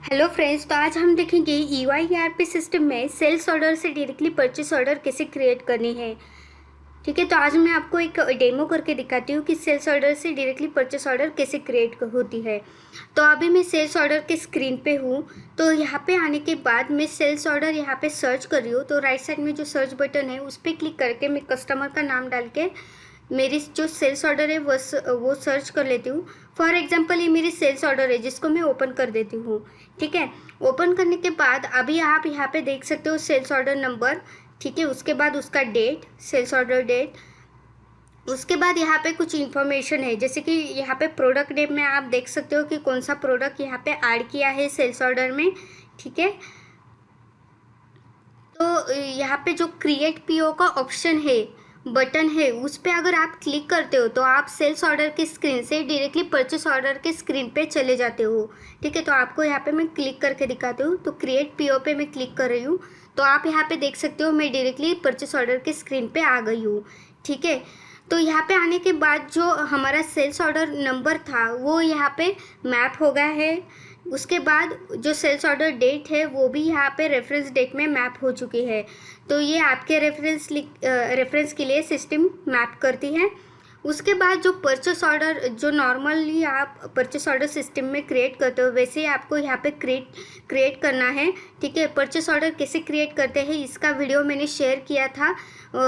Hello friends, तो आज हम देखेंगे EYERP सिस्टम में सेल्स ऑर्डर से डायरेक्टली परचेस ऑर्डर कैसे क्रिएट करनी है। ठीक है, तो आज मैं आपको एक डेमो करके दिखाती हूँ कि सेल्स ऑर्डर से डायरेक्टली परचेस ऑर्डर कैसे क्रिएट होती है। तो अभी मैं सेल्स ऑर्डर के स्क्रीन पे हूँ। तो यहाँ पे आने के बाद मैं सेल्स ऑर्डर यहाँ पे सर्च कर रही हूँ। तो राइट साइड में जो सर्च बटन है उस पर क्लिक करके मैं कस्टमर का नाम डाल के मेरी जो सेल्स ऑर्डर है वो सर्च कर लेती हूँ। फॉर एग्जांपल ये मेरी सेल्स ऑर्डर है जिसको मैं ओपन कर देती हूँ। ठीक है, ओपन करने के बाद अभी आप यहाँ पे देख सकते हो सेल्स ऑर्डर नंबर। ठीक है, उसके बाद उसका डेट, सेल्स ऑर्डर डेट। उसके बाद यहाँ पे कुछ इन्फॉर्मेशन है, जैसे कि यहाँ पे प्रोडक्ट नेम में आप देख सकते हो कि कौन सा प्रोडक्ट यहाँ पे ऐड किया है सेल्स ऑर्डर में। ठीक है, तो यहाँ पे जो क्रिएट पीओ का ऑप्शन है, बटन है, उस पर अगर आप क्लिक करते हो तो आप सेल्स ऑर्डर के स्क्रीन से डायरेक्टली परचेस ऑर्डर के स्क्रीन पे चले जाते हो। ठीक है, तो आपको यहाँ पे मैं क्लिक करके दिखाती हूँ। तो क्रिएट पीओ पे मैं क्लिक कर रही हूँ। तो आप यहाँ पे देख सकते हो मैं डायरेक्टली परचेस ऑर्डर के स्क्रीन पे आ गई हूँ। ठीक है, तो यहाँ पे आने के बाद जो हमारा सेल्स ऑर्डर नंबर था वो यहाँ पे मैप हो गया है। उसके बाद जो सेल्स ऑर्डर डेट है वो भी यहाँ पे रेफरेंस डेट में मैप हो चुकी है। तो ये आपके रेफरेंस के लिए सिस्टम मैप करती है। उसके बाद जो परचेस ऑर्डर, जो नॉर्मली आप परचेस ऑर्डर सिस्टम में क्रिएट करते हो वैसे ही आपको यहाँ पे क्रिएट करना है। ठीक है, परचेस ऑर्डर कैसे क्रिएट करते हैं इसका वीडियो मैंने शेयर किया था,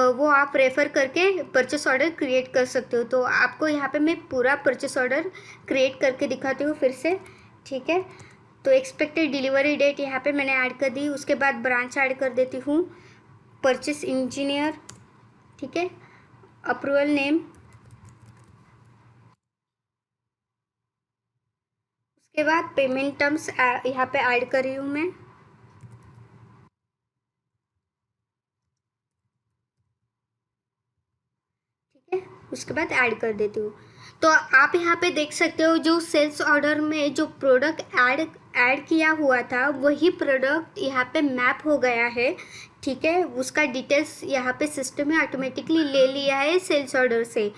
वो आप रेफ़र करके परचेस ऑर्डर क्रिएट कर सकते हो। तो आपको यहाँ पे मैं पूरा परचेस ऑर्डर क्रिएट करके दिखाती हूँ फिर से। ठीक है, तो एक्सपेक्टेड डिलीवरी डेट यहाँ पे मैंने ऐड कर दी। उसके बाद ब्रांच ऐड कर देती हूँ, परचेस इंजीनियर। ठीक है, अप्रूवल नेम। उसके बाद पेमेंट टर्म्स यहाँ पे ऐड कर रही हूँ मैं। ठीक है, उसके बाद ऐड कर देती हूँ। तो आप यहाँ पे देख सकते हो जो सेल्स ऑर्डर में जो प्रोडक्ट ऐड किया हुआ था वही प्रोडक्ट यहाँ पे मैप हो गया है। ठीक है, उसका डिटेल्स यहाँ पे सिस्टम में ऑटोमेटिकली ले लिया है सेल्स ऑर्डर से।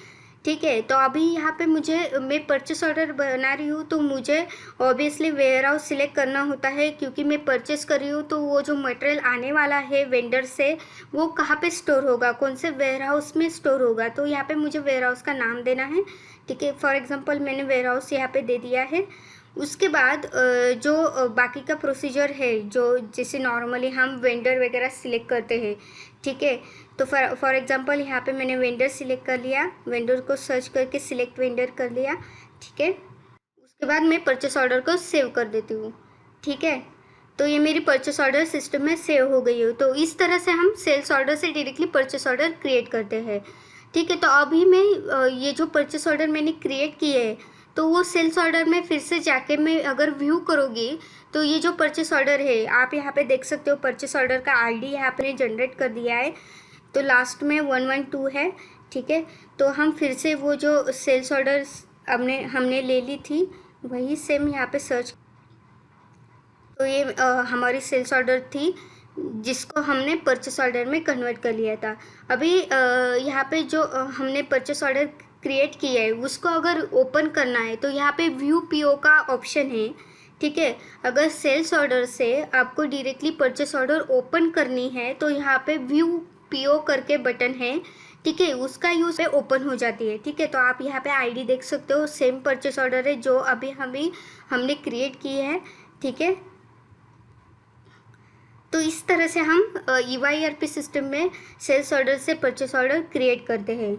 ठीक है, तो अभी यहाँ पे मैं परचेस ऑर्डर बना रही हूँ तो मुझे ऑब्वियसली वेयर हाउस सिलेक्ट करना होता है, क्योंकि मैं परचेस कर रही हूँ तो वो जो मटेरियल आने वाला है वेंडर से वो कहाँ पे स्टोर होगा, कौन से वेयर हाउस में स्टोर होगा। तो यहाँ पे मुझे वेयर हाउस का नाम देना है। ठीक है, फॉर एग्जांपल मैंने वेयर हाउस यहाँ पे दे दिया है। उसके बाद जो बाकी का प्रोसीजर है, जो जैसे नॉर्मली हम वेंडर वगैरह सिलेक्ट करते हैं। ठीक है, तो फॉर एग्जांपल यहाँ पे मैंने वेंडर सिलेक्ट कर लिया, वेंडर को सर्च करके सिलेक्ट वेंडर कर लिया। ठीक है, उसके बाद मैं परचेस ऑर्डर को सेव कर देती हूँ। ठीक है, तो ये मेरी परचेस ऑर्डर सिस्टम में सेव हो गई है। तो इस तरह से हम सेल्स ऑर्डर से डायरेक्टली परचेस ऑर्डर क्रिएट करते हैं। ठीक है, तो अभी मैं ये जो परचेस ऑर्डर मैंने क्रिएट किए है तो वो सेल्स ऑर्डर में फिर से जाके मैं अगर व्यू करूँगी तो ये जो परचेस ऑर्डर है आप यहाँ पे देख सकते हो, परचेस ऑर्डर का आईडी यहाँ पे जनरेट कर दिया है। तो लास्ट में 112 है। ठीक है, तो हम फिर से वो जो सेल्स ऑर्डर हमने ले ली थी वही सेम यहाँ पे सर्च। तो ये हमारी सेल्स ऑर्डर थी जिसको हमने परचेस ऑर्डर में कन्वर्ट कर लिया था। अभी यहाँ पे जो हमने परचेस ऑर्डर क्रिएट किया है उसको अगर ओपन करना है तो यहाँ पे व्यू पीओ का ऑप्शन है। ठीक है, अगर सेल्स ऑर्डर से आपको डायरेक्टली परचेस ऑर्डर ओपन करनी है तो यहाँ पे व्यू पीओ करके बटन है। ठीक है, उसका यूज़ पे ओपन हो जाती है। ठीक है, तो आप यहाँ पे आईडी देख सकते हो, सेम परचेस ऑर्डर है जो अभी हमने क्रिएट की है। ठीक है, तो इस तरह से हम EYERP सिस्टम में सेल्स ऑर्डर से परचेस ऑर्डर क्रिएट करते हैं।